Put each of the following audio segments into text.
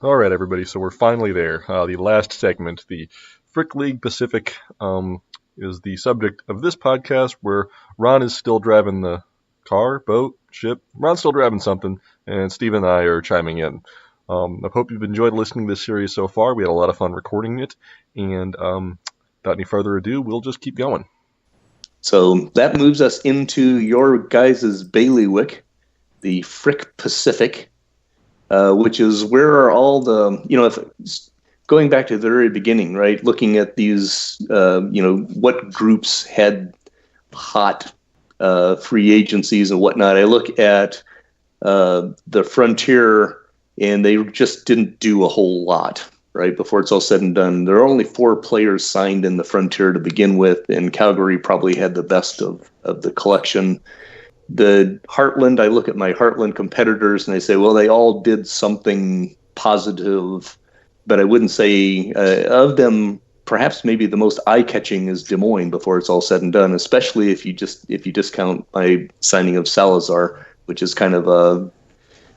All right, everybody. So we're finally there. The last segment, the Frick League Pacific, is the subject of this podcast, where Ron is still driving the car, boat, ship. Ron's still driving something, and Steve and I are chiming in. I hope you've enjoyed listening to this series so far. We had a lot of fun recording it, and without any further ado, we'll just keep going. So that moves us into your guys' bailiwick, the Frick Pacific. Which is where are all the, if going back to the very beginning, right? Looking at these, what groups had hot free agencies and whatnot. I look at the Frontier, and they just didn't do a whole lot, right? Before it's all said and done, there are only 4 players signed in the Frontier to begin with, and Calgary probably had the best of the collection. The Heartland, I look at my Heartland competitors and I say, well, they all did something positive, but I wouldn't say of them, perhaps maybe the most eye-catching is Des Moines before it's all said and done, especially if you discount my signing of Salazar, which is kind of a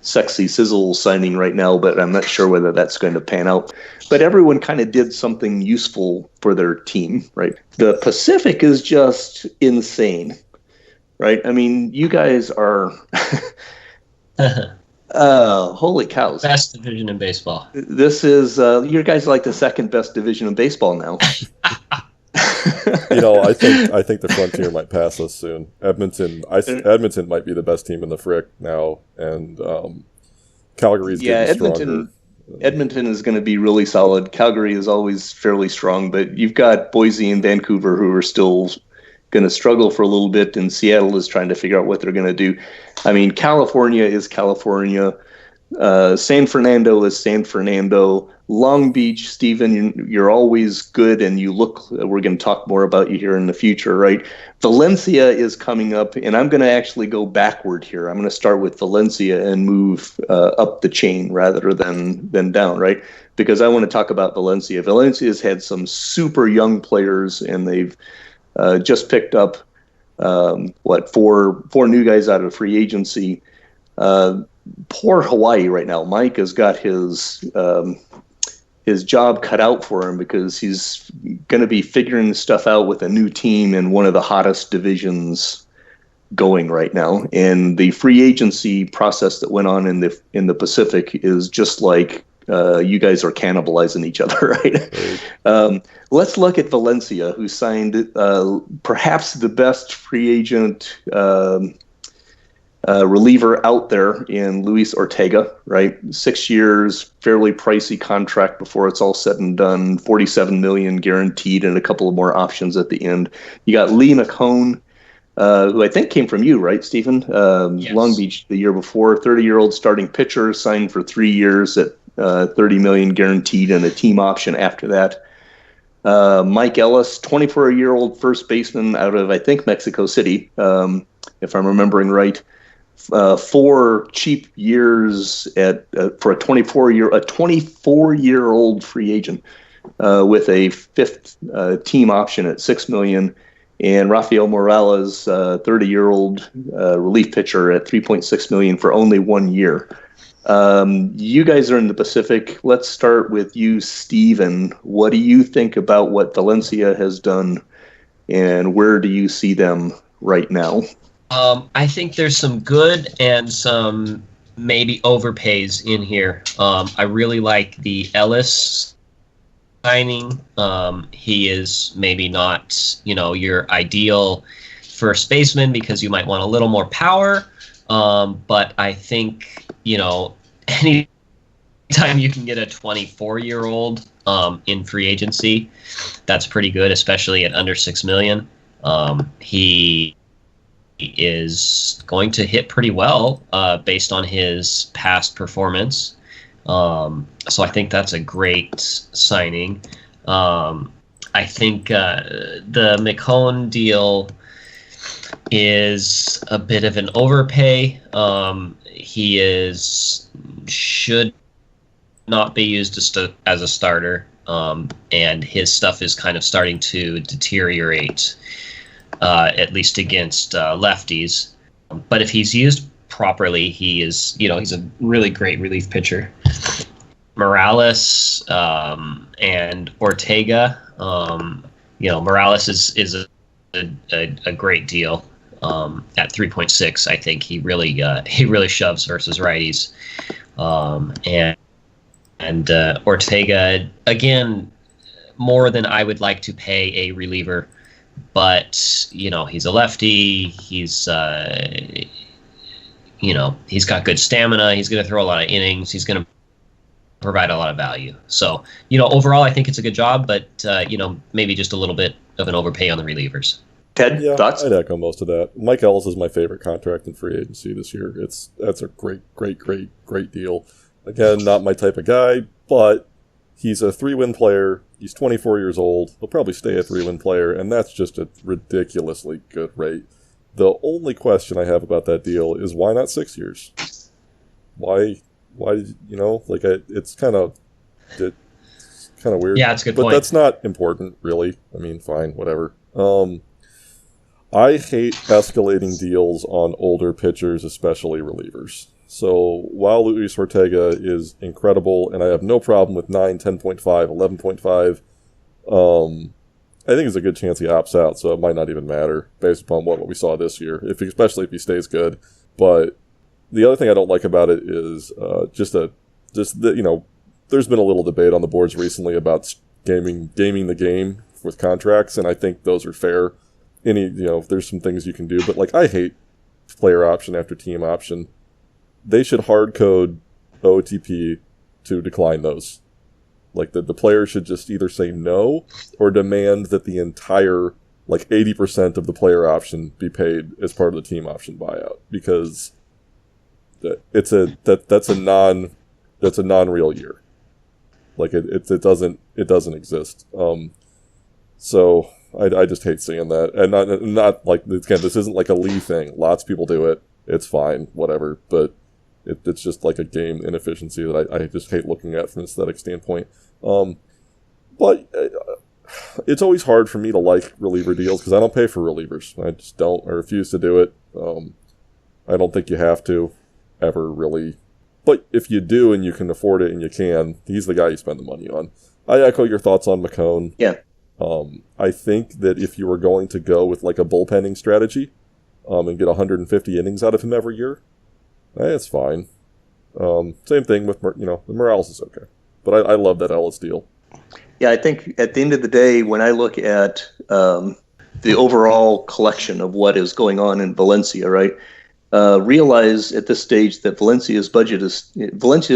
sexy sizzle signing right now, but I'm not sure whether that's going to pan out. But everyone kind of did something useful for their team, right? The Pacific is just insane. Right? I mean, you guys are holy cows. Best division in baseball. This is you guys are like the second best division in baseball now. I think the Frontier might pass us soon. Edmonton might be the best team in the Frick now, and Calgary's getting stronger. Edmonton is going to be really solid. Calgary is always fairly strong, but you've got Boise and Vancouver who are still going to struggle for a little bit, and Seattle is trying to figure out what they're going to do. I mean, California is California. San Fernando is San Fernando. Long Beach, Stephen, you're always good, and we're going to talk more about you here in the future, right? Valencia is coming up, and I'm going to actually go backward here. I'm going to start with Valencia and move up the chain rather than down, right? Because I want to talk about Valencia. Valencia's had some super young players, and they've just picked up four new guys out of free agency. Poor Hawaii right now. Mike has got his job cut out for him because he's going to be figuring stuff out with a new team in one of the hottest divisions going right now. And the free agency process that went on in the Pacific is just like you guys are cannibalizing each other, right? Let's look at Valencia, who signed perhaps the best free agent reliever out there in Luis Ortega, right? 6 years, fairly pricey contract before it's all said and done, $47 million guaranteed and a couple of more options at the end. You got Lee McCone, who I think came from you, right, Stephen? Yes. Long Beach the year before, 30-year-old starting pitcher, signed for 3 years at $30 million guaranteed and a team option after that. Mike Ellis, 24-year-old first baseman out of, I think, Mexico City, if I'm remembering right. 4 cheap years for a 24-year-old free agent with a 5th team option at $6 million. And Rafael Morales, 30-year-old relief pitcher at $3.6 million for only 1 year. You guys are in the Pacific. Let's start with you, Steven. What do you think about what Valencia has done, and where do you see them right now? I think there's some good and some maybe overpays in here. I really like the Ellis signing. He is maybe not, your ideal first baseman because you might want a little more power. But I think, anytime you can get a 24-year-old in free agency, that's pretty good, especially at under $6 million. He is going to hit pretty well based on his past performance. So I think that's a great signing. I think the McCone deal is a bit of an overpay. He should not be used as a starter, and his stuff is kind of starting to deteriorate, at least against lefties. But if he's used properly, he is, he's a really great relief pitcher. Morales and Ortega. Morales is a great deal at 3.6. I think he really shoves versus righties, and Ortega again more than I would like to pay a reliever, but he's a lefty. He's he's got good stamina. He's going to throw a lot of innings. He's going to provide a lot of value. So, overall, I think it's a good job, but, maybe just a little bit of an overpay on the relievers. Ted, Yeah, thoughts? I'd echo most of that. Mike Ellis is my favorite contract in free agency this year. That's a great deal. Again, not my type of guy, but he's a 3-win player. He's 24 years old. He'll probably stay a 3-win player, and that's just a ridiculously good rate. The only question I have about that deal is why not 6 years? Why did it's kind of weird. Yeah, it's a good but point. That's not important, really. I mean, fine, whatever. I hate escalating deals on older pitchers, especially relievers. So while Luis Ortega is incredible, and I have no problem with 9, 10.5, 11.5, I think there's a good chance he opts out, so it might not even matter based upon what we saw this year, especially if he stays good. But the other thing I don't like about it is there's been a little debate on the boards recently about gaming the game with contracts, and I think those are fair. There's some things you can do, but I hate player option after team option. They should hard code OTP to decline those. The player should just either say no or demand that the entire 80% of the player option be paid as part of the team option buyout, because that's a non-real year. It doesn't exist. So I just hate seeing that, and not again, this isn't a Lee thing. Lots of people do it. It's fine, whatever. But it's just a game inefficiency that I just hate looking at from an aesthetic standpoint. But it's always hard for me to like reliever deals because I don't pay for relievers. I just don't. I refuse to do it. I don't think you have to ever really. But if you do and you can afford it and you can, he's the guy you spend the money on. I echo your thoughts on McCone. Yeah. I think that if you were going to go with a bullpenning strategy and get 150 innings out of him every year, it's fine. Same thing with, the Morales is okay. But I love that Ellis deal. Yeah, I think at the end of the day, when I look at the overall collection of what is going on in Valencia, right, realize at this stage that Valencia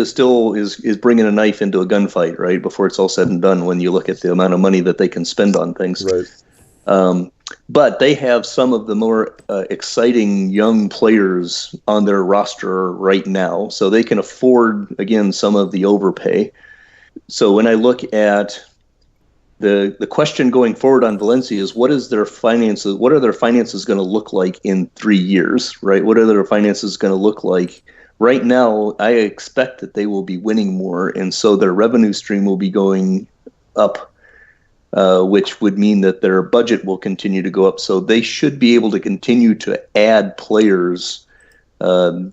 still is bringing a knife into a gunfight, right, before it's all said and done when you look at the amount of money that they can spend on things. Right. But they have some of the more exciting young players on their roster right now, so they can afford, again, some of the overpay. So when I look at the question going forward on Valencia is what are their finances going to look like in 3 years, right? What are their finances going to look like? Right now, I expect that they will be winning more, and so their revenue stream will be going up, which would mean that their budget will continue to go up. So they should be able to continue to add players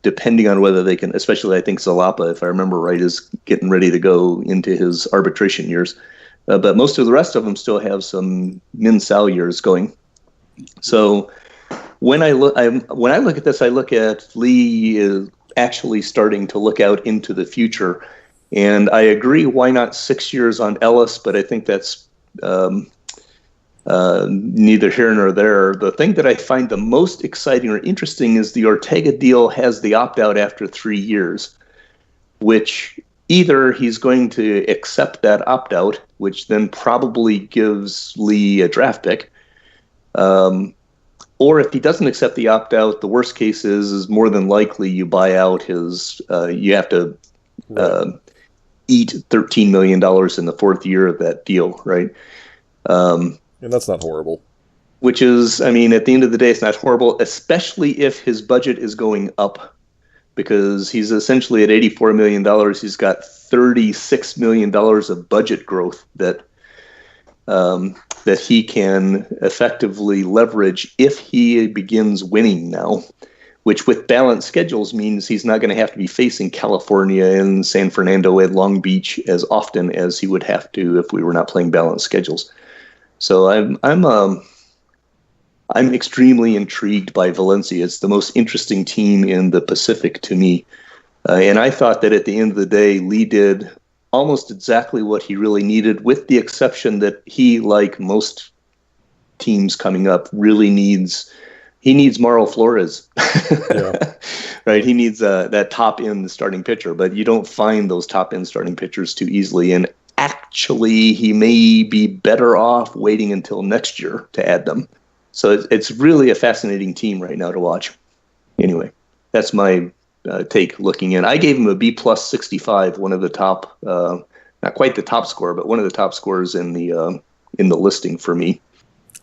depending on whether they can, especially I think Zalapa, if I remember right, is getting ready to go into his arbitration years. But most of the rest of them still have some min-sal years going. So when I look at this, I look at Lee is actually starting to look out into the future. And I agree, why not 6 years on Ellis? But I think that's neither here nor there. The thing that I find the most exciting or interesting is the Ortega deal has the opt-out after 3 years, which either he's going to accept that opt-out, which then probably gives Lee a draft pick, or if he doesn't accept the opt-out, the worst case is more than likely you buy out his, you have to eat $13 million in the fourth year of that deal, right? And that's not horrible. Which is, I mean, at the end of the day, it's not horrible, especially if his budget is going up, because he's essentially at $84 million. He's got $36 million of budget growth that he can effectively leverage if he begins winning now, which with balanced schedules means he's not going to have to be facing California and San Fernando and Long Beach as often as he would have to if we were not playing balanced schedules. So I'm extremely intrigued by Valencia. It's the most interesting team in the Pacific to me. And I thought that at the end of the day, Lee did almost exactly what he really needed, with the exception that he, like most teams coming up, really needs Mauro Flores. Yeah. Right? He needs that top-end starting pitcher, but you don't find those top-end starting pitchers too easily. And actually, he may be better off waiting until next year to add them. So it's really a fascinating team right now to watch. Anyway, that's my take looking in. I gave him a B plus 65, one of the top, not quite the top score, but one of the top scores in the listing for me.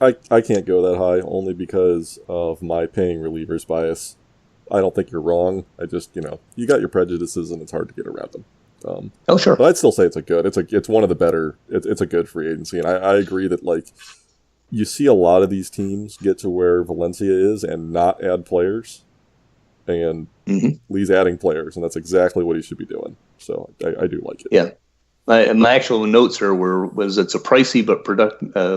I can't go that high only because of my paying relievers bias. I don't think you're wrong. I just, you got your prejudices and it's hard to get around them. Oh, sure. But I'd still say it's one of the better, it's a good free agency. And I agree that, you see a lot of these teams get to where Valencia is and not add players. And Lee's adding players, and that's exactly what he should be doing. So I do like it. Yeah. My actual notes here was it's a pricey but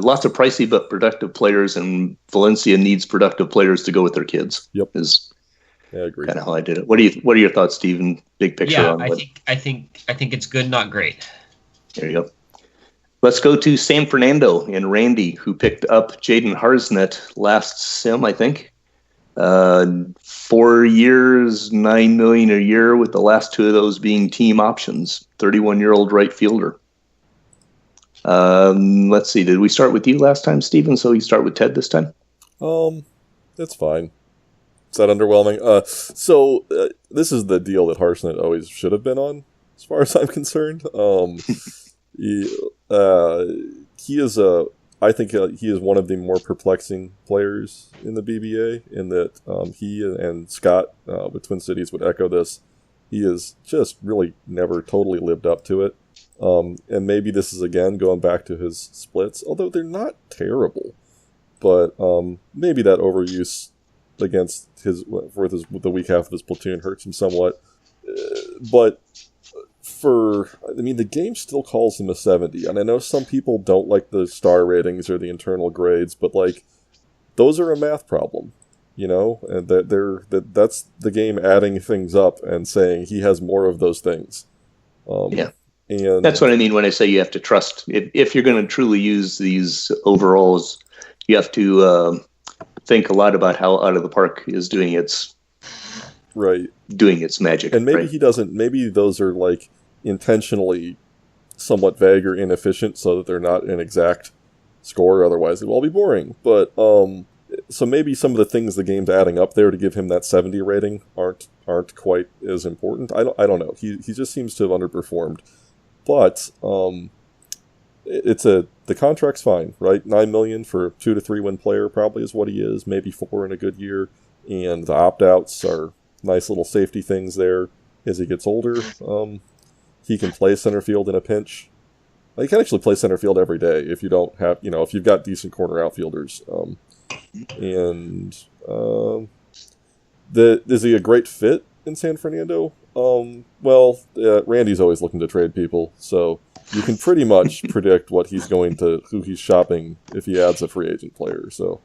lots of pricey but productive players, and Valencia needs productive players to go with their kids. Yep. I agree. Kind of how I did it. What are your thoughts, Stephen? Big picture on I think it's good, not great. There you go. Let's go to San Fernando and Randy, who picked up Jaden Harsnett last sim, I think. 4 years, $9 million a year, with the last two of those being team options. 31-year-old right fielder. Let's see. Did we start with you last time, Stephen? So you start with Ted this time? That's fine. Is that underwhelming? This is the deal that Harsnett always should have been on, as far as I'm concerned. I think he is one of the more perplexing players in the BBA, in that he and Scott with Twin Cities would echo this. He has just really never totally lived up to it. And maybe this is, again, going back to his splits, although they're not terrible. But maybe that overuse against the weak half of his platoon hurts him somewhat. But the game still calls him a 70, and I know some people don't like the star ratings or the internal grades, but those are a math problem, and that's the game adding things up and saying he has more of those things. Yeah, and that's what I mean when I say you have to trust. If you're going to truly use these overalls, you have to think a lot about how Out of the Park is doing its magic. And maybe he doesn't. Maybe those are intentionally somewhat vague or inefficient so that they're not an exact score, otherwise it will all be boring. But so maybe some of the things the game's adding up there to give him that 70 rating aren't quite as important. I don't know. He just seems to have underperformed. But the contract's fine, right? $9 million for a 2 to 3 win player probably is what he is, maybe 4 in a good year, and the opt-outs are nice little safety things there. As he gets older, he can play center field in a pinch. He can actually play center field every day if you don't have, if you've got decent corner outfielders. Is he a great fit in San Fernando? Randy's always looking to trade people, so you can pretty much predict who he's shopping if he adds a free agent player. So,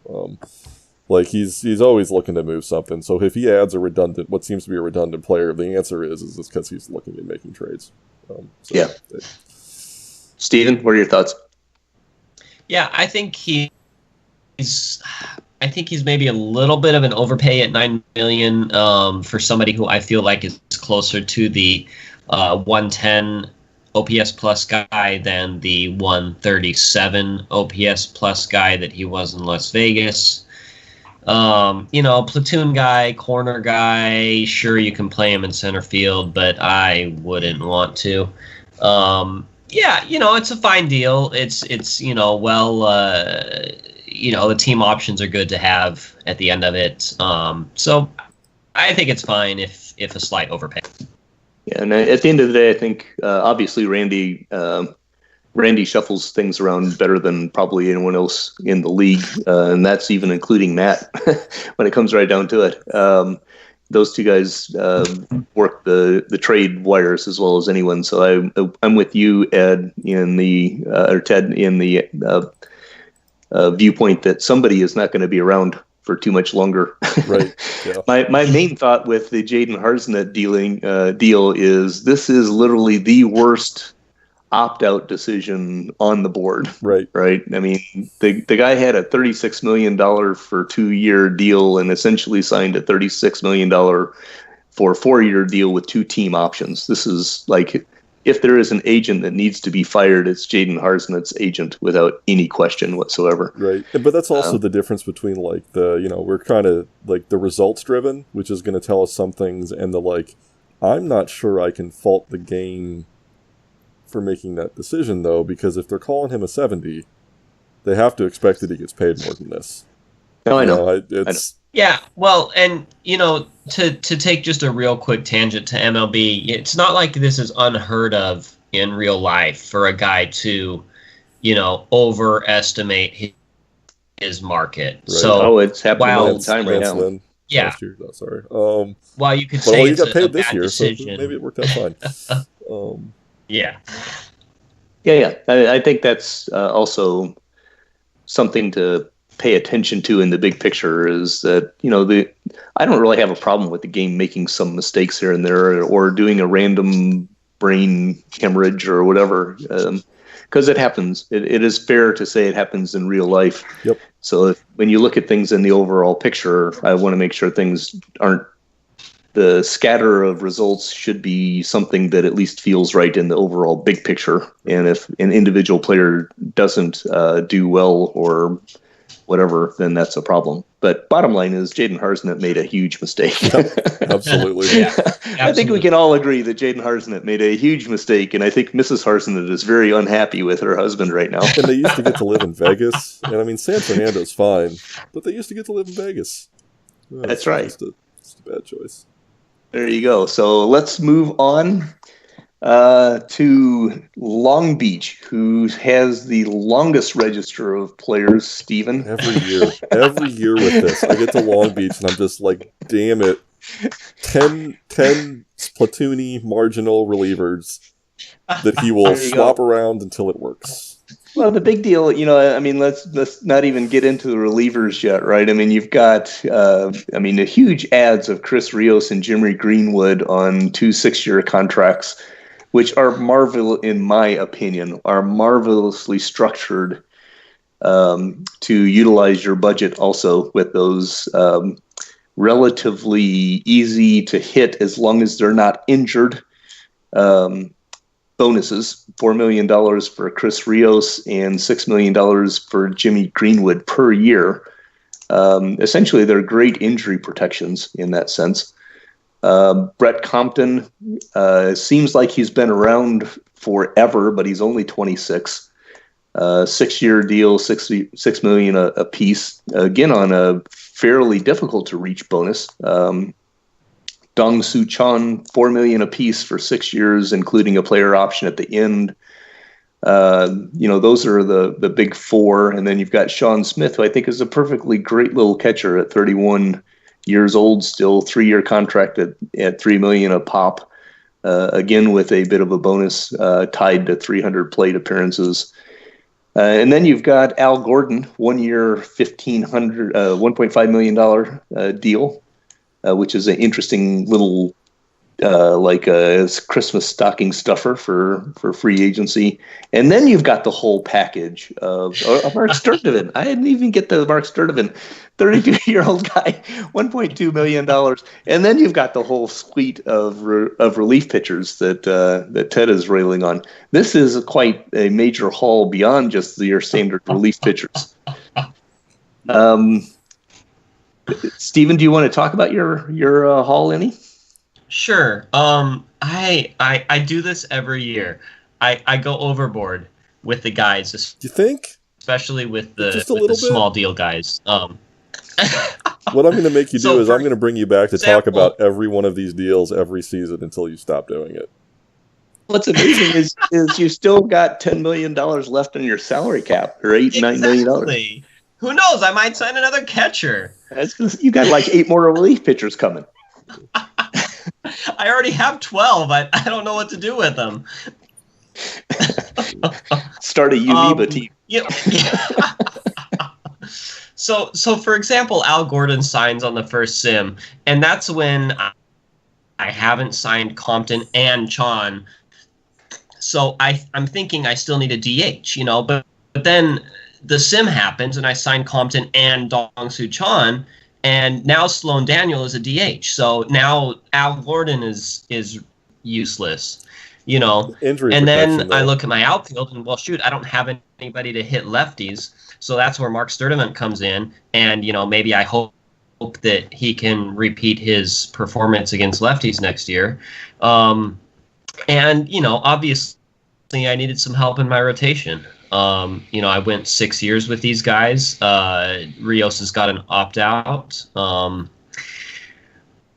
he's always looking to move something. So if he adds what seems to be a redundant player, the answer is because he's looking at making trades. Yeah. Steven, what are your thoughts? Yeah, I think he's maybe a little bit of an overpay at $9 million for somebody who I feel like is closer to the 110 OPS plus guy than the 137 OPS plus guy that he was in Las Vegas. Platoon guy, corner guy, sure, you can play him in center field, but I wouldn't want to. It's a fine deal. It's the team options are good to have at the end of it. So I think it's fine if a slight overpay. Yeah, and at the end of the day, I think obviously Randy shuffles things around better than probably anyone else in the league, and that's even including Matt when it comes right down to it. those two guys work the trade wires as well as anyone. So I'm with you, Ed, in the or Ted, in the viewpoint that somebody is not going to be around for too much longer. Right. Yeah. My main thought with the Jaden Harsnett deal is this is literally the worst opt-out decision on the board. Right. Right. I mean, the guy had a $36 million for 2-year deal and essentially signed a $36 million for a 4-year deal with 2 team options. This is like, if there is an agent that needs to be fired, it's Jaden Harsnett's agent without any question whatsoever. Right. But that's also the difference between like we're kind of like the results driven, which is going to tell us some things, and the like, I'm not sure I can fault the game for making that decision, though, because if they're calling him a 70, they have to expect that he gets paid more than this. No, I know. I know. Yeah, well, and, to take just a real quick tangent to MLB, it's not like this is unheard of in real life for a guy to, overestimate his market. Right. So, it's happening all the time right now. Yeah. Last year, no, sorry. Well, you could say you it's got paid a this bad year, decision. so maybe it worked out fine. Yeah. Yeah. I think that's also something to pay attention to in the big picture is that, I don't really have a problem with the game making some mistakes here and there or doing a random brain hemorrhage or whatever, because it happens. It is fair to say it happens in real life. Yep. So when you look at things in the overall picture, I want to make sure things aren't, the scatter of results should be something that at least feels right in the overall big picture. And if an individual player doesn't do well or whatever, then that's a problem. But bottom line is Jaden Harsnett made a huge mistake. Absolutely. Yeah, absolutely. I think we can all agree that Jaden Harsnett made a huge mistake, and I think Mrs. Harsnett is very unhappy with her husband right now. And they used to get to live in Vegas. And I mean, San Fernando's fine, but they used to get to live in Vegas. That's right. It's a bad choice. There you go. So let's move on to Long Beach, who has the longest register of players, Stephen. Every year with this, I get to Long Beach and I'm just like, damn it. 10 platoony marginal relievers that he will swap around until it works. Well, the big deal, let's not even get into the relievers yet, right? I mean, you've got, the huge ads of Chris Rios and Jimmy Greenwood on 2 6-year contracts, which are in my opinion, are marvelously structured to utilize your budget also with those relatively easy to hit as long as they're not injured bonuses. $4 million for Chris Rios and $6 million for Jimmy Greenwood per year. Essentially, they're great injury protections in that sense. Brett Compton seems like he's been around forever, but he's only 26. 6-year deal, $6 million a piece. Again, on a fairly difficult to reach bonus. Dong Soo Chon, $4 million a piece for 6 years, including a player option at the end. Those are the big four, and then you've got Sean Smith, who I think is a perfectly great little catcher at 31 years old, still 3-year contract at $3 million a pop. Again, with a bit of a bonus tied to 300 plate appearances. And then you've got Al Gordon, 1 year, $1.5 million deal. Which is an interesting little, Christmas stocking stuffer for free agency. And then you've got the whole package of Mark Sturdivant. I didn't even get the Mark Sturdivant, 32-year-old guy, $1.2 million. And then you've got the whole suite of relief pitchers that Ted is railing on. This is quite a major haul beyond just your standard relief pitchers. Stephen, do you want to talk about your haul any? Sure. I do this every year. I go overboard with the guys. You think? Especially with the bit? small deal guys. What I'm going to make you do is I'm going to bring you back to talk about every one of these deals every season until you stop doing it. What's amazing is you still got $10 million left on your salary cap, or $9 million. Who knows? I might sign another catcher. You got like 8 more relief pitchers coming. I already have 12. I don't know what to do with them. Start a Uniba team. Yeah. So for example, Al Gordon signs on the first sim, and that's when I haven't signed Compton and Chon. So I'm thinking I still need a DH, but then the sim happens and I sign Compton and Dong-Soo Chon, and now Sloan Daniel is a DH. So now Al Gordon is useless, Injury And then protection, I though. look at my outfield and, well, shoot, I don't have anybody to hit lefties. So that's where Mark Sturdivant comes in, and maybe I hope that he can repeat his performance against lefties next year. And obviously I needed some help in my rotation. I went 6 years with these guys. Rios has got an opt-out.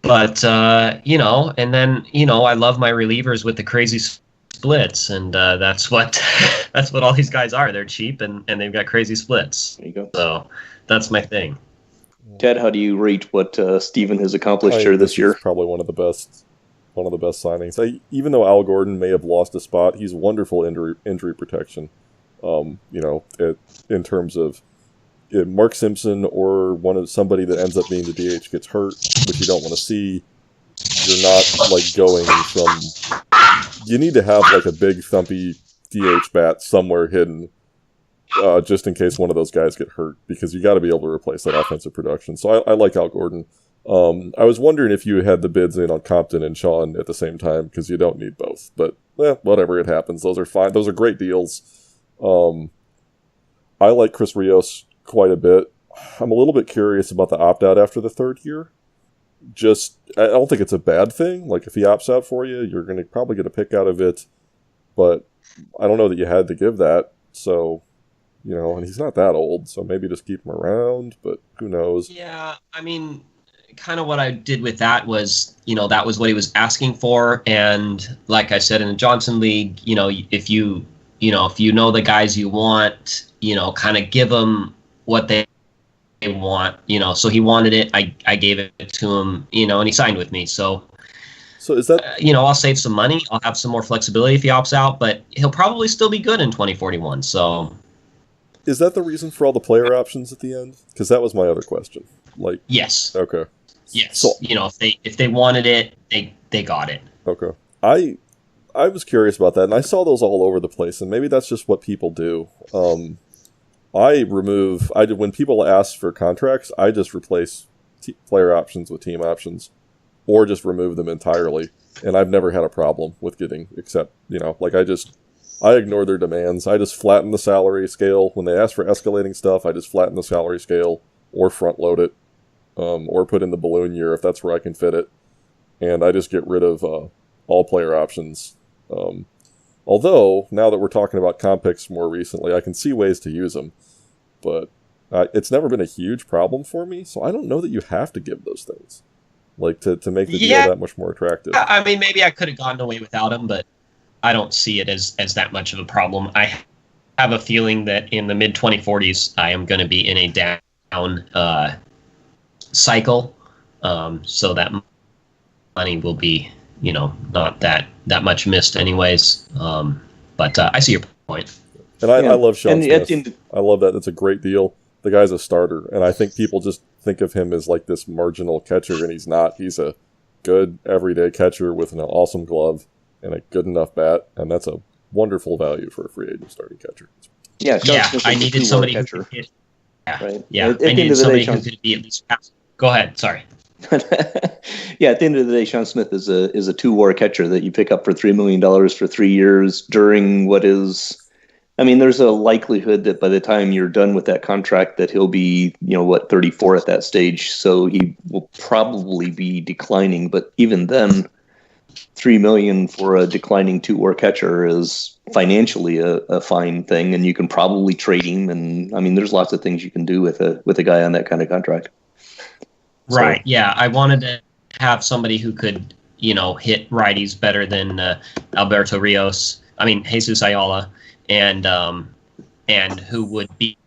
But and then, I love my relievers with the crazy splits, and that's what all these guys are. They're cheap, and they've got crazy splits. There you go. So that's my thing. Ted, how do you rate what Steven has accomplished here this year? Probably one of the best signings. Even though Al Gordon may have lost a spot, he's wonderful injury protection. In terms of if Mark Simpson or somebody that ends up being the DH gets hurt, which you don't want to see, you're not like going from. You need to have like a big thumpy DH bat somewhere hidden, just in case one of those guys get hurt, because you got to be able to replace that offensive production. So I like Al Gordon. I was wondering if you had the bids in on Compton and Sean at the same time, because you don't need both. But whatever, it happens. Those are fine. Those are great deals. I like Chris Rios quite a bit. I'm a little bit curious about the opt-out after the third year. I don't think it's a bad thing. Like, if he opts out for you, you're going to probably get a pick out of it. But I don't know that you had to give that. So, and he's not that old, so maybe just keep him around, but who knows? Yeah, I mean, kind of what I did with that was, that was what he was asking for. And like I said, in the Johnson League, if you know the guys you want, kind of give them what they want, so he wanted it. I gave it to him, and he signed with me. So is that, I'll save some money. I'll have some more flexibility if he opts out, but he'll probably still be good in 2041. So is that the reason for all the player options at the end? Because that was my other question. Like, yes. Okay. Yes. So, if they wanted it, they got it. Okay. I was curious about that, and I saw those all over the place, and maybe that's just what people do. When people ask for contracts, I just replace player options with team options, or just remove them entirely. And I've never had a problem with I ignore their demands. I just flatten the salary scale. When they ask for escalating stuff, I just flatten the salary scale, or front load it, or put in the balloon year if that's where I can fit it. And I just get rid of all player options. Although, now that we're talking about comp picks more recently, I can see ways to use them. But it's never been a huge problem for me, so I don't know that you have to give those things. Like, to make the deal that much more attractive. I mean, maybe I could have gone away without them, but I don't see it as that much of a problem. I have a feeling that in the mid-2040s, I am going to be in a down cycle, so that money will be, not that much missed anyways. But I see your point. And I love Sean Smith. I love that. It's a great deal. The guy's a starter, and I think people just think of him as like this marginal catcher, and he's not. He's a good everyday catcher with an awesome glove and a good enough bat, and that's a wonderful value for a free agent starting catcher. Yeah, I needed somebody who could hit. Right. Yeah, I needed somebody who could be at least fast. Go ahead. Sorry. Yeah, at the end of the day, Sean Smith is a two-war catcher that you pick up for $3 million for 3 years during what is. I mean, there's a likelihood that by the time you're done with that contract that he'll be, 34 at that stage. So he will probably be declining. But even then, $3 million for a declining two-war catcher is financially a fine thing, and you can probably trade him. And I mean, there's lots of things you can do with a guy on that kind of contract. Right. So, yeah, I wanted to have somebody who could, hit righties better than Alberto Rios. I mean, Jesus Ayala. And who would be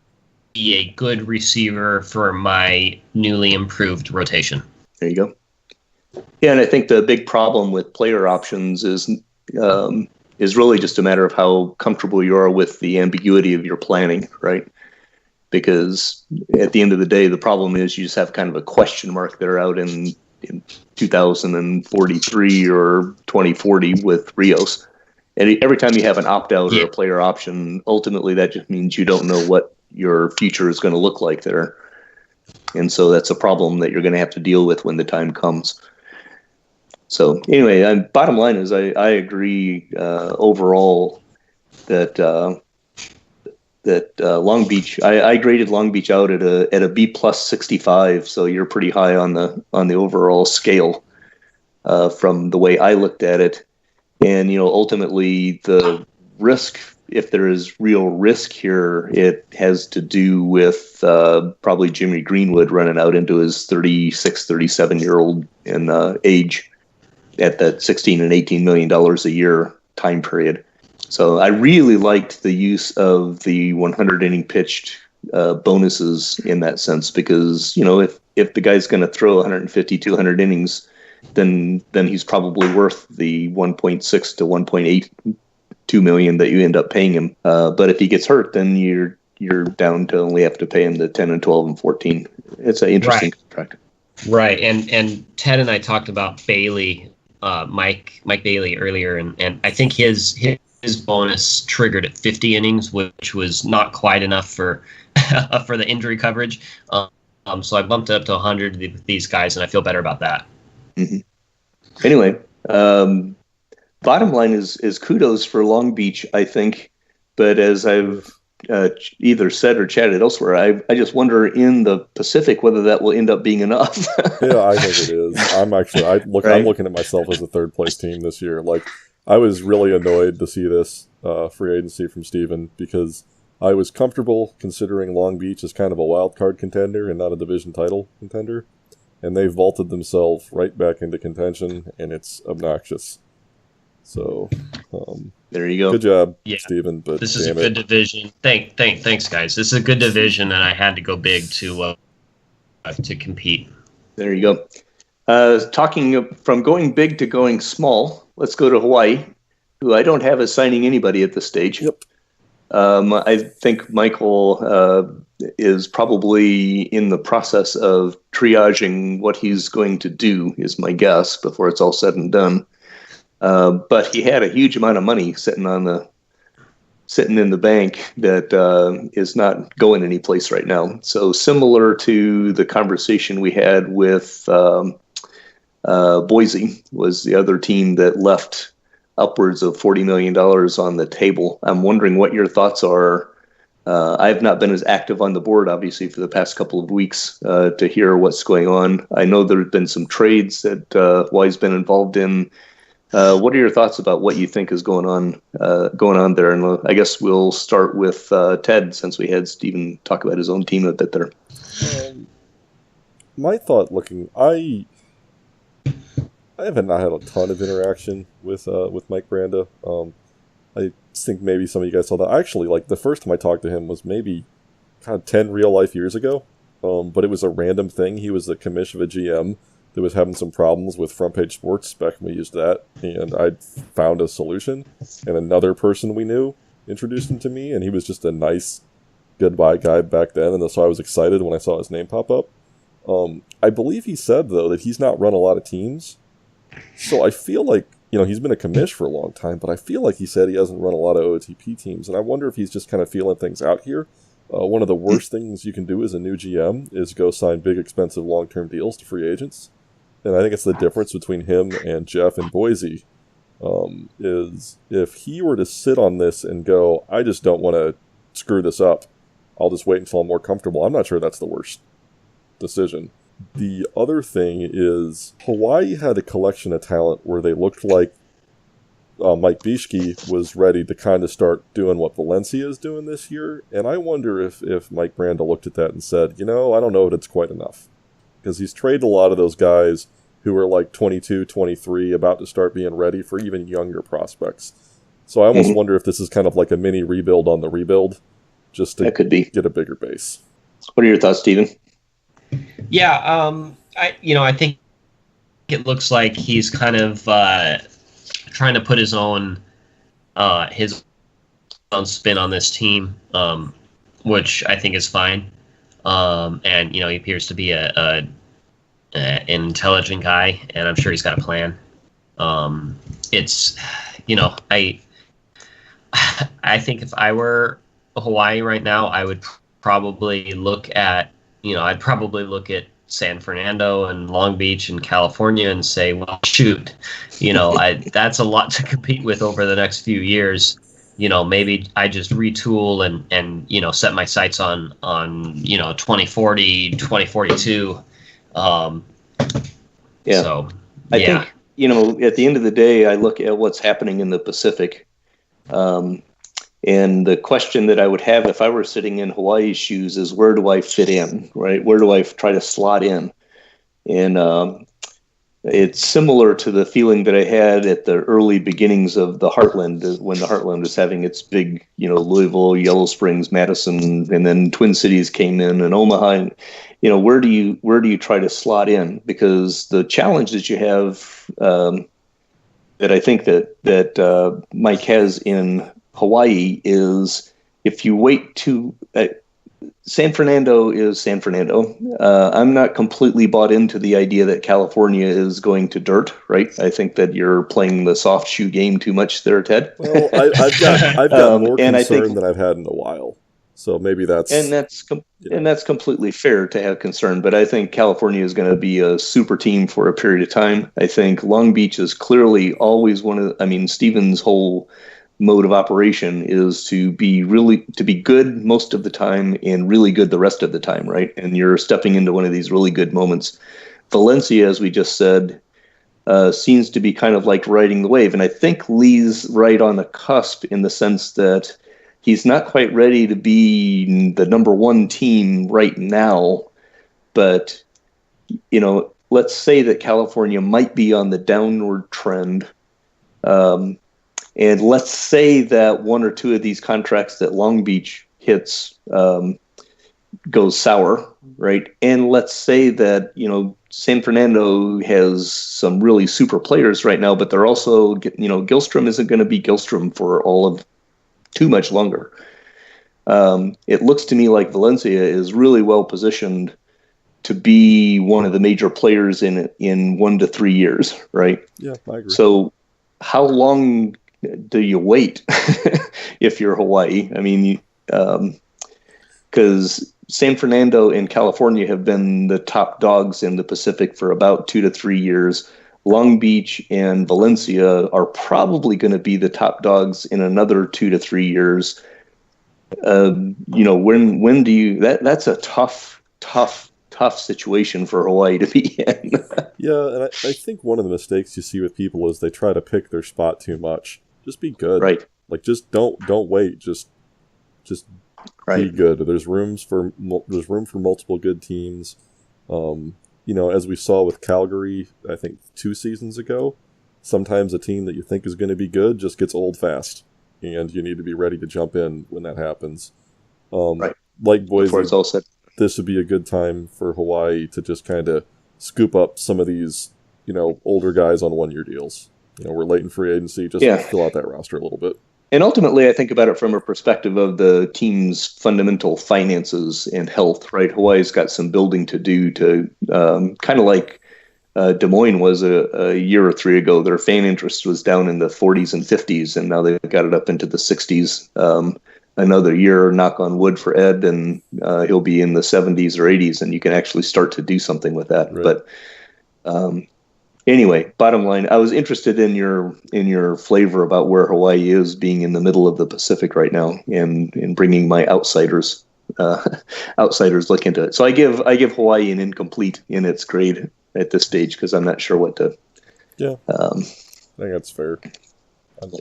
a good receiver for my newly improved rotation. There you go. Yeah, and I think the big problem with player options is really just a matter of how comfortable you are with the ambiguity of your planning, right? Because at the end of the day, the problem is you just have kind of a question mark there out in 2043 or 2040 with Rios. And every time you have an opt-out or a player option, ultimately that just means you don't know what your future is going to look like there. And so that's a problem that you're going to have to deal with when the time comes. So anyway, bottom line is I agree overall that Long Beach. I graded Long Beach out at a B plus 65. So you're pretty high on the overall scale from the way I looked at it. And ultimately the risk, if there is real risk here, it has to do with probably Jimmy Greenwood running out into his 36, 37-year-old in age at that $16 and $18 million a year time period. So I really liked the use of the 100 inning pitched bonuses in that sense, because if the guy's going to throw 150, 200 innings, then he's probably worth the 1.6 to 1.82 million that you end up paying him. But if he gets hurt, then you're down to only have to pay him the 10 and 12 and 14. It's an interesting contract. Right, and Ted and I talked about Bailey, Mike Bailey earlier, and I think his bonus triggered at 50 innings, which was not quite enough for for the injury coverage. So I bumped it up to 100 with these guys, and I feel better about that. Mm-hmm. Anyway, bottom line is kudos for Long Beach, I think. But as I've either said or chatted elsewhere, I just wonder in the Pacific whether that will end up being enough. Yeah, I think it is. I'm looking at myself as a third place team this year. Like, I was really annoyed to see this free agency from Steven, because I was comfortable considering Long Beach as kind of a wild card contender and not a division title contender. And they vaulted themselves right back into contention, and it's obnoxious. So, there you go. Good job, Steven. But this is a good division. Thanks, guys. This is a good division, and I had to go big to compete. There you go. Talking from going big to going small, let's go to Hawaii, who I don't have as signing anybody at this stage. Yep. I think Michael is probably in the process of triaging what he's going to do, is my guess, before it's all said and done. But he had a huge amount of money sitting in the bank that is not going any place right now. So similar to the conversation we had with Boise, was the other team that left upwards of $40 million on the table. I'm wondering what your thoughts are. I've not been as active on the board, obviously, for the past couple of weeks to hear what's going on. I know there have been some trades that Hawaii's been involved in. What are your thoughts about what you think is going on there? And I guess we'll start with Ted, since we had Steven talk about his own team a bit there. My thought, I haven't had a ton of interaction with Mike Branda. I think maybe some of you guys saw that. Actually, the first time I talked to him was maybe 10 real life years ago. But it was a random thing. He was the commish of a GM that was having some problems with Front Page Sports back when we used that, and I found a solution. And another person we knew introduced him to me, and he was just a nice goodbye guy back then, and so I was excited when I saw his name pop up. I believe he said, though, that he's not run a lot of teams. So I feel like, he's been a commish for a long time, but I feel like he said he hasn't run a lot of OTP teams, and I wonder if he's just kind of feeling things out here. One of the worst things you can do as a new GM is go sign big, expensive, long-term deals to free agents. And I think it's the difference between him and Jeff in Boise, is if he were to sit on this and go, I just don't want to screw this up, I'll just wait until I'm more comfortable. I'm not sure that's the worst decision. The other thing is Hawaii had a collection of talent where they looked like Mike Bischke was ready to kind of start doing what Valencia is doing this year. And I wonder if Mike Branda looked at that and said, I don't know if it's quite enough. Because he's traded a lot of those guys who are 22, 23, about to start being ready for even younger prospects. So I almost wonder if this is kind of like a mini rebuild on the rebuild, just to get a bigger base. What are your thoughts, Steven? Yeah, I think it looks like he's kind of trying to put his own spin on this team, which I think is fine. And he appears to be an intelligent guy, and I'm sure he's got a plan. It's I think if I were Hawaii right now, I would probably look at San Fernando and Long Beach and California and say, well, shoot, that's a lot to compete with over the next few years. Maybe I just retool and set my sights on 2040, 2042. Yeah. So, I think, at the end of the day, I look at what's happening in the Pacific. And the question that I would have if I were sitting in Hawaii's shoes is, where do I fit in, right? Where do I try to slot in? And it's similar to the feeling that I had at the early beginnings of the Heartland, when the Heartland was having its big, Louisville, Yellow Springs, Madison, and then Twin Cities came in, and Omaha. And, where do you try to slot in? Because the challenge that you have, that I think that Mike has in Hawaii is, if you wait to San Fernando is San Fernando. I'm not completely bought into the idea that California is going to dirt, right? I think that you're playing the soft shoe game too much there, Ted. Well, I've got more concern than I've had in a while. So maybe that's completely fair to have concern. But I think California is going to be a super team for a period of time. I think Long Beach is clearly always Stephen's whole mode of operation is to be good most of the time and really good the rest of the time, right? And you're stepping into one of these really good moments. Valencia, as we just said, seems to be kind of like riding the wave. And I think Lee's right on the cusp in the sense that he's not quite ready to be the number one team right now. But, let's say that California might be on the downward trend. And let's say that one or two of these contracts that Long Beach hits goes sour, right? And let's say that, San Fernando has some really super players right now, but they're also, Gilstrom isn't going to be Gilstrom for all of too much longer. It looks to me like Valencia is really well positioned to be one of the major players in 1 to 3 years, right? Yeah, I agree. So how long do you wait if you're Hawaii? Because San Fernando and California have been the top dogs in the Pacific for about 2 to 3 years. Long Beach and Valencia are probably going to be the top dogs in another 2 to 3 years. When do you? That's a tough situation for Hawaii to be in. Yeah, and I think one of the mistakes you see with people is they try to pick their spot too much. Just be good, right? Like, just don't wait. Just right. Be good. There's room for multiple good teams. As we saw with Calgary, I think 2 seasons ago, sometimes a team that you think is going to be good just gets old fast, and you need to be ready to jump in when that happens. Right. Like Boise, before it's all said. This would be a good time for Hawaii to just kind of scoop up some of these, older guys on 1-year deals. We're late in free agency, just fill out that roster a little bit. And ultimately, I think about it from a perspective of the team's fundamental finances and health, right? Hawaii's got some building to do to kind of like Des Moines was a year or 3 ago. Their fan interest was down in the 40s and 50s, and now they've got it up into the 60s. Another year, knock on wood for Ed, and he'll be in the 70s or 80s, and you can actually start to do something with that. Right. But anyway, bottom line, I was interested in your flavor about where Hawaii is, being in the middle of the Pacific right now, and bringing my outsiders look into it. So I give Hawaii an incomplete in its grade at this stage because I'm not sure what to. Yeah, I think that's fair.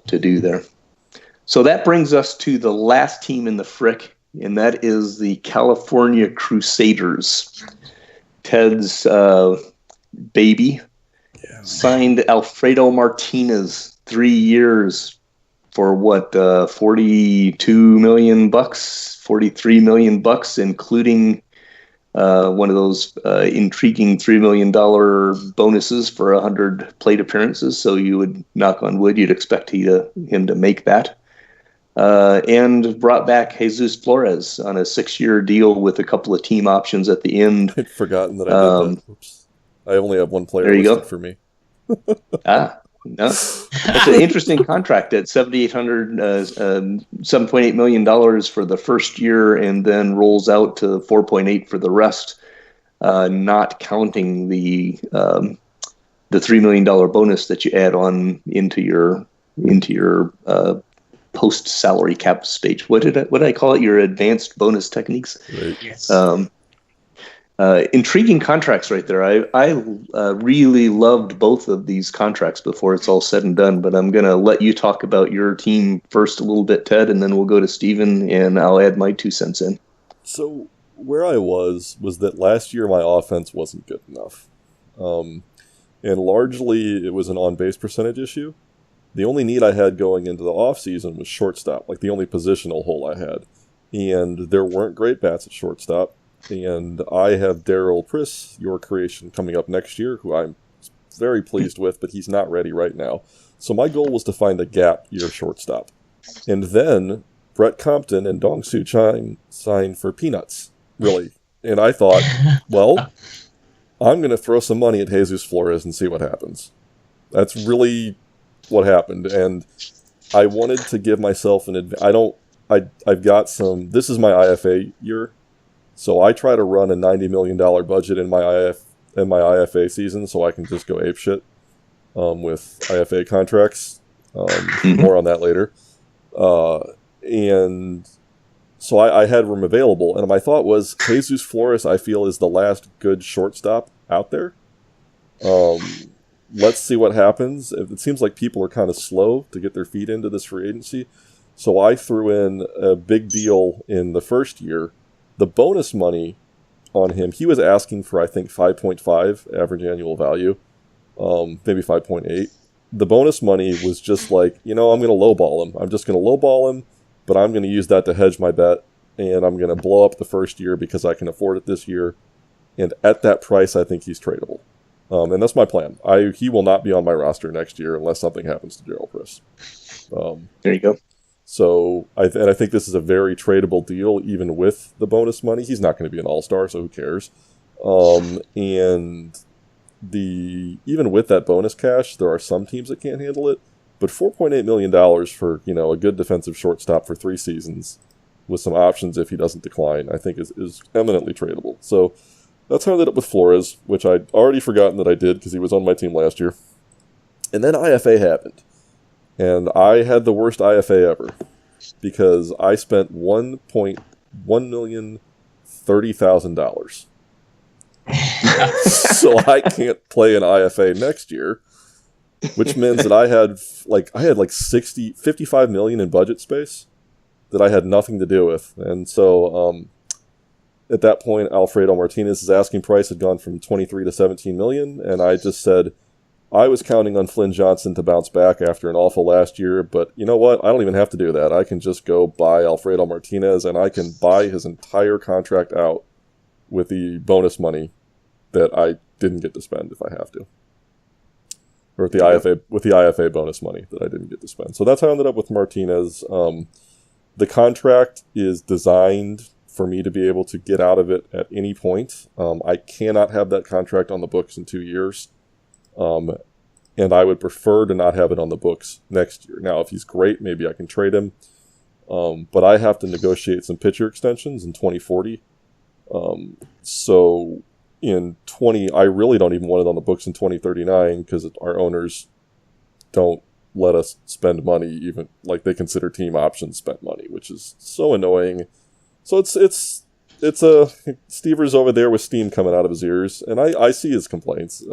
To do there. So that brings us to the last team in the Frick, and that is the California Crusaders. Ted's baby. Signed Alfredo Martinez 3 years for what, $42 million, $43 million, including one of those intriguing $3 million bonuses for 100 plate appearances. So you would, knock on wood, you'd expect him to make that. And brought back Jesus Flores on a 6-year deal with a couple of team options at the end. I'd forgotten that I did that. Oops. I only have one player listed for me. No. It's an interesting contract at $7.8 million for the first year, and then rolls out to 4.8 for the rest, not counting the $3 million bonus that you add on into your post salary cap stage. What did I call it? Your advanced bonus techniques. Right. Yes. Intriguing contracts right there. I really loved both of these contracts before it's all said and done, but I'm going to let you talk about your team first a little bit, Ted, and then we'll go to Steven, and I'll add my 2 cents in. So where I was that last year my offense wasn't good enough. And largely it was an on-base percentage issue. The only need I had going into the offseason was shortstop, like the only positional hole I had. And there weren't great bats at shortstop. And I have Darryl Priss, your creation, coming up next year, who I'm very pleased with, but he's not ready right now. So my goal was to find a gap year shortstop. And then Brett Compton and Dong Soo Chang signed for peanuts, really. And I thought, well, I'm going to throw some money at Jesus Flores and see what happens. That's really what happened. And I wanted to give myself I've got some, this is my IFA year. So I try to run a $90 million budget in my IFA season, so I can just go apeshit with IFA contracts. More on that later. And so I had room available, and my thought was Jesus Flores, I feel, is the last good shortstop out there. Let's see what happens. It seems like people are kind of slow to get their feet into this free agency. So I threw in a big deal in the first year. The bonus money on him, he was asking for, I think, 5.5 average annual value, maybe 5.8. The bonus money was just like, I'm going to lowball him. I'm just going to lowball him, but I'm going to use that to hedge my bet, and I'm going to blow up the first year because I can afford it this year. And at that price, I think he's tradable. And that's my plan. He will not be on my roster next year unless something happens to Darryl Priss. There you go. So, I think this is a very tradable deal, even with the bonus money. He's not going to be an all-star, so who cares? And even with that bonus cash, there are some teams that can't handle it. But $4.8 million for a good defensive shortstop for 3 seasons, with some options if he doesn't decline, I think is eminently tradable. So that's how I ended up with Flores, which I'd already forgotten that I did because he was on my team last year. And then IFA happened. And I had the worst IFA ever because I spent $1,030,000. So I can't play an IFA next year, which means that I had like $55 million in budget space that I had nothing to do with. And so at that point, Alfredo Martinez's asking price had gone from 23 to 17 million, and I just said, I was counting on Flynn Johnson to bounce back after an awful last year, but you know what? I don't even have to do that. I can just go buy Alfredo Martinez, and I can buy his entire contract out with the bonus money that I didn't get to spend if I have to. Or with the IFA bonus money that I didn't get to spend. So that's how I ended up with Martinez. The contract is designed for me to be able to get out of it at any point. I cannot have that contract on the books in 2 years. And I would prefer to not have it on the books next year. Now, if he's great, maybe I can trade him. But I have to negotiate some pitcher extensions in 2040. So in I really don't even want it on the books in 2039 because our owners don't let us spend money, even like they consider team options spent money, which is so annoying. So it's Stever's over there with steam coming out of his ears, and I see his complaints.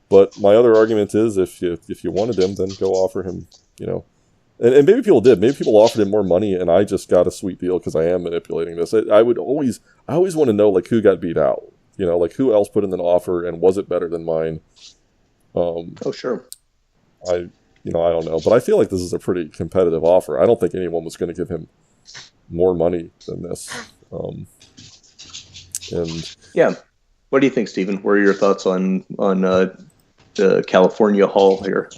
But my other argument is if you wanted him, then go offer him, And maybe people did. Maybe people offered him more money, and I just got a sweet deal because I am manipulating this. I always want to know who got beat out. Who else put in an offer, and was it better than mine? Sure. I don't know, but I feel like this is a pretty competitive offer. I don't think anyone was going to give him more money than this. And Yeah. What do you think, Stephen? What are your thoughts on the California haul here?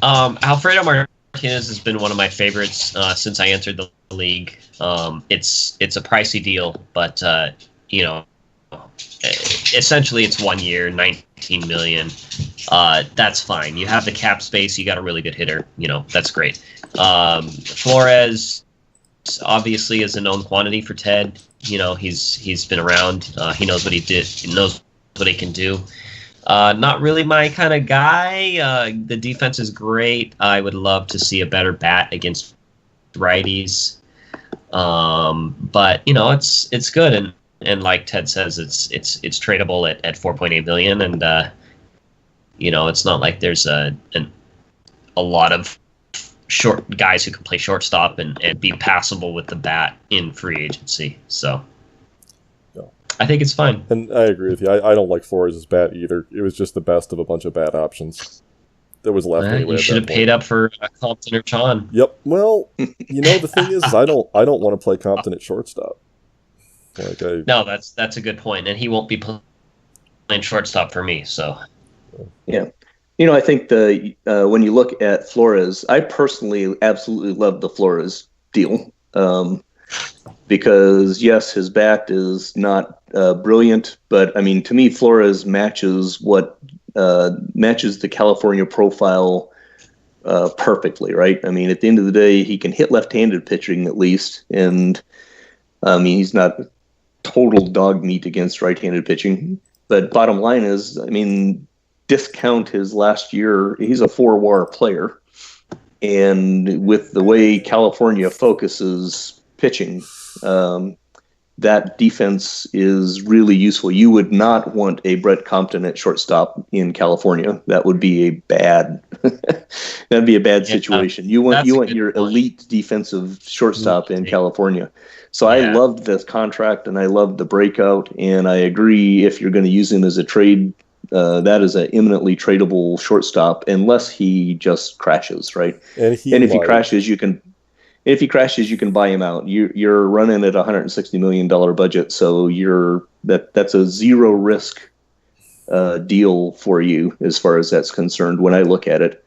Alfredo Martinez has been one of my favorites since I entered the league. It's a pricey deal, but essentially it's 1 year, 19 million. That's fine. You have the cap space. You got a really good hitter. That's great. Flores obviously is a known quantity for Ted. He's been around. He knows what he did. He knows what he can do. Not really my kind of guy. The defense is great. I would love to see a better bat against righties. But it's good, and like Ted says, it's tradable at 4.8 million, and it's not like there's a lot of short guys who can play shortstop and be passable with the bat in free agency. So no. I think it's fine. And I agree with you. I don't like Flores' bat either. It was just the best of a bunch of bad options. There was left anyway. You should have paid up for Compton or Chon. Yep. Well, the thing is I don't want to play Compton at shortstop. No, that's a good point, and he won't be playing shortstop for me. So yeah. I think when you look at Flores, I personally absolutely love the Flores deal because, yes, his bat is not brilliant, but, to me, Flores matches the California profile perfectly, right? At the end of the day, he can hit left-handed pitching at least, and, he's not total dog meat against right-handed pitching, but bottom line is, discount his last year, he's a 4 WAR player. And with the way California focuses pitching, that defense is really useful. You would not want a Brett Compton at shortstop in California. That would be a bad that'd be a bad situation. You want your elite defensive shortstop in California. So I loved this contract and I loved the breakout, and I agree if you're going to use him as a trade, that is an imminently tradable shortstop unless he just crashes, right? And if he crashes, you can buy him out. You're running at $160 million budget, so that's a zero risk deal for you as far as that's concerned when I look at it.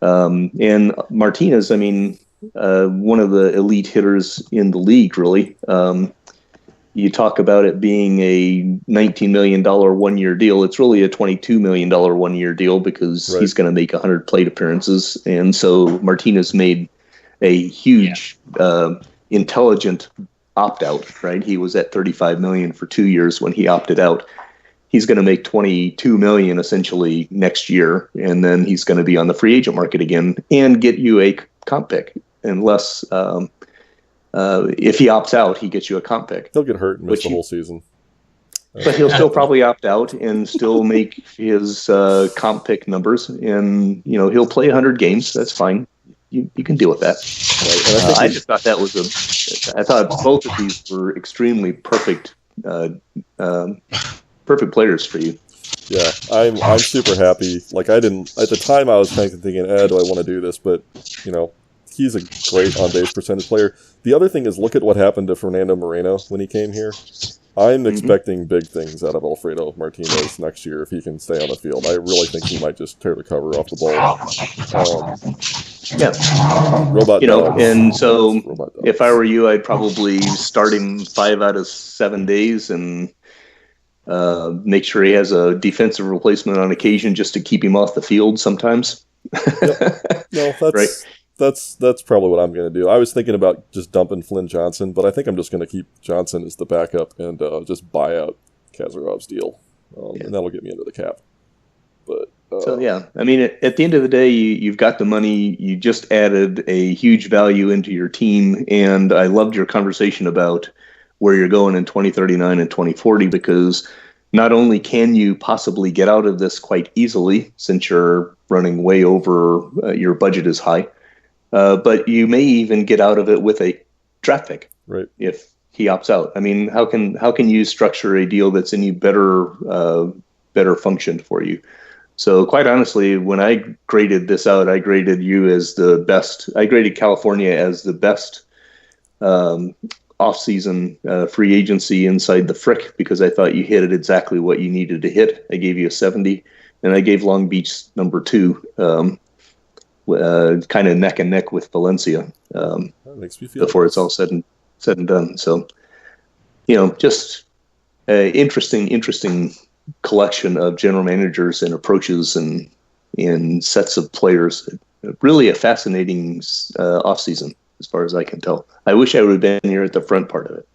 And Martinez, one of the elite hitters in the league, really. You talk about it being a $19 million 1 year deal. It's really a $22 million 1 year deal because he's going to make 100 plate appearances. And so Martinez made a huge, intelligent opt-out, right? He was at $35 million for 2 years when he opted out. He's going to make $22 million essentially next year, and then he's going to be on the free agent market again and get you a comp pick, unless if he opts out, he gets you a comp pick. He'll get hurt and miss the whole season. But he'll still probably opt out and still make his comp pick numbers, and he'll play 100 games. That's fine. You can deal with that. Right. I just thought I thought both of these were extremely perfect players for you. Yeah, I'm super happy. Like, I didn't at the time. I was thinking, do I want to do this? But he's a great on base percentage player. The other thing is, look at what happened to Fernando Moreno when he came here. I'm expecting big things out of Alfredo Martinez next year if he can stay on the field. I really think he might just tear the cover off the ball. Robot dogs. And so if I were you, I'd probably start him 5 out of 7 days and make sure he has a defensive replacement on occasion just to keep him off the field sometimes. No, that's probably what I'm going to do. I was thinking about just dumping Flynn Johnson, but I think I'm just going to keep Johnson as the backup and just buy out Kazarov's deal, and that'll get me into the cap. But at the end of the day, you've got the money. You just added a huge value into your team, and I loved your conversation about where you're going in 2039 and 2040, because not only can you possibly get out of this quite easily since you're running way over your budget is high, but you may even get out of it with a draft pick, right? If he opts out. How can you structure a deal that's any better function for you? So quite honestly, when I graded this out, I graded you as the best. I graded California as the best off-season free agency inside the Frick because I thought you hit it exactly what you needed to hit. I gave you a 70, and I gave Long Beach number 2, kind of neck and neck with Valencia. That makes me feel before nice. it's all said and done. So, just interesting collection of general managers and approaches and sets of players. Really a fascinating off-season, as far as I can tell. I wish I would have been here at the front part of it.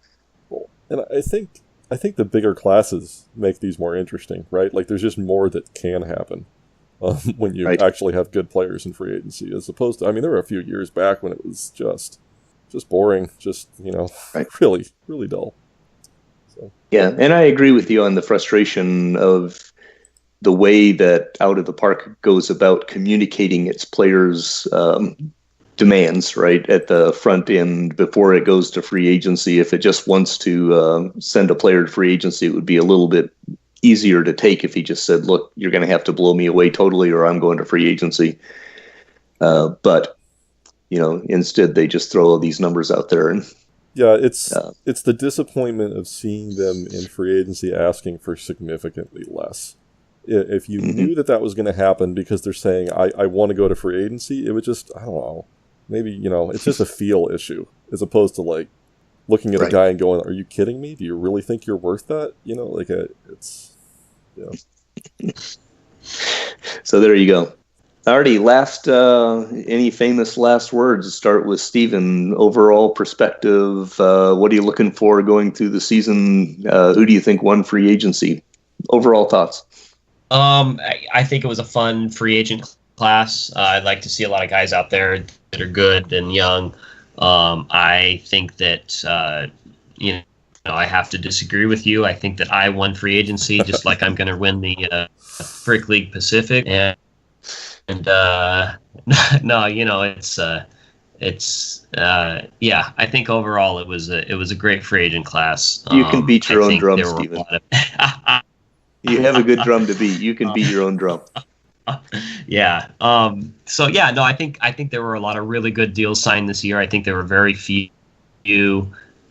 And I think the bigger classes make these more interesting, right? Like there's just more that can happen when you actually have good players in free agency, as opposed to, there were a few years back when it was just boring, really, really dull. So. Yeah, and I agree with you on the frustration of the way that Out of the Park goes about communicating its players' demands, right, at the front end before it goes to free agency. If it just wants to send a player to free agency, it would be a little bit easier to take if he just said, look, you're going to have to blow me away totally or I'm going to free agency. But instead they just throw all these numbers out there. And yeah, it's the disappointment of seeing them in free agency asking for significantly less. If you knew that was going to happen because they're saying, I want to go to free agency, it would just, I don't know, maybe, it's just a feel issue as opposed to like looking at a guy and going, are you kidding me? Do you really think you're worth that? It's, yeah. So there you go. Alrighty, any famous last words? Start with Steven. Overall perspective, what are you looking for going through the season? Who do you think won free agency? Overall thoughts? I think it was a fun free agent class. I'd like to see a lot of guys out there that are good and young. I think that, I have to disagree with you. I think that I won free agency just like I'm going to win the Frick League Pacific. And no, I think overall it was a great free agent class. You can beat your own drum, Steven. You have a good drum to beat. You can beat your own drum. Yeah. I think there were a lot of really good deals signed this year. I think there were very few,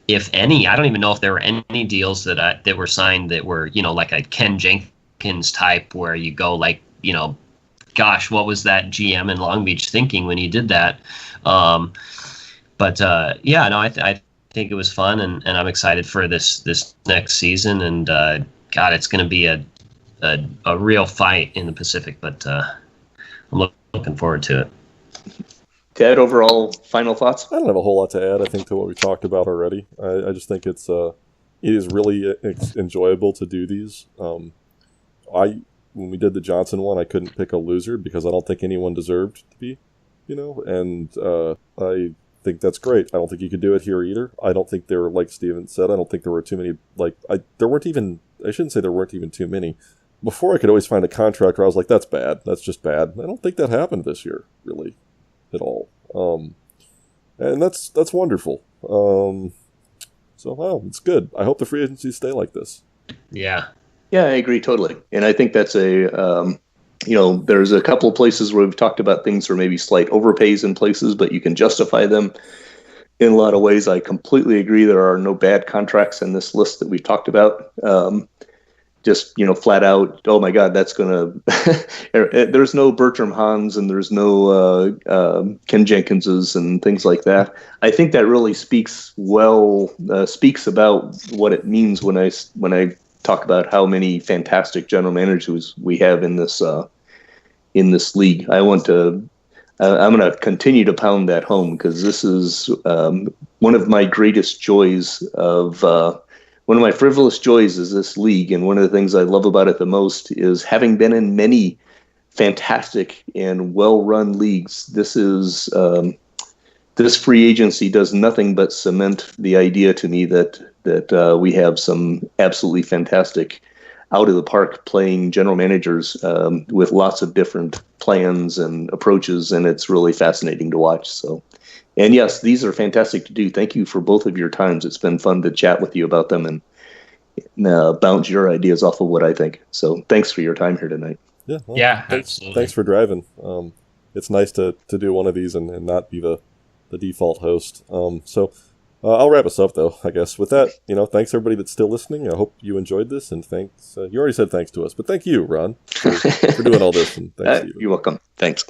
if any. I don't even know if there were any deals that were signed that were, like a Ken Jenkins type where you go like, gosh, what was that GM in Long Beach thinking when he did that? I think it was fun, and I'm excited for this next season. And God, it's going to be a real fight in the Pacific, but I'm looking forward to it. Ted, overall final thoughts? I don't have a whole lot to add, I think, to what we talked about already. I just think it is really enjoyable to do these. When we did the Johnson one, I couldn't pick a loser because I don't think anyone deserved to be, and I think that's great. I don't think you could do it here either. I don't think there were, like Steven said, I don't think there were too many, I shouldn't say there weren't even too many. Before I could always find a contract where I was like, that's bad. That's just bad. I don't think that happened this year, really, at all. And that's wonderful. It's good. I hope the free agencies stay like this. Yeah. Yeah, I agree totally. And I think that's there's a couple of places where we've talked about things where maybe slight overpays in places, but you can justify them in a lot of ways. I completely agree. There are no bad contracts in this list that we've talked about. Just, flat out, oh my God, that's going to, there's no Bertram Hans and there's no Ken Jenkinses and things like that. I think that really speaks about what it means when I talk about how many fantastic general managers we have in this league. I'm going to continue to pound that home because this is one of my greatest joys one of my frivolous joys is this league. And one of the things I love about it the most is having been in many fantastic and well-run leagues. This free agency does nothing but cement the idea to me that we have some absolutely fantastic out of the park playing general managers with lots of different plans and approaches, and it's really fascinating to watch. So, and yes, these are fantastic to do. Thank you for both of your times. It's been fun to chat with you about them and bounce your ideas off of what I think. So thanks for your time here tonight. Yeah, Absolutely. Thanks for driving. It's nice to do one of these and not be the default host. So I'll wrap us up, though, I guess. With that, thanks everybody that's still listening. I hope you enjoyed this, and thanks. You already said thanks to us, but thank you, Ron, for doing all this, and thanks to you. You're welcome. Thanks.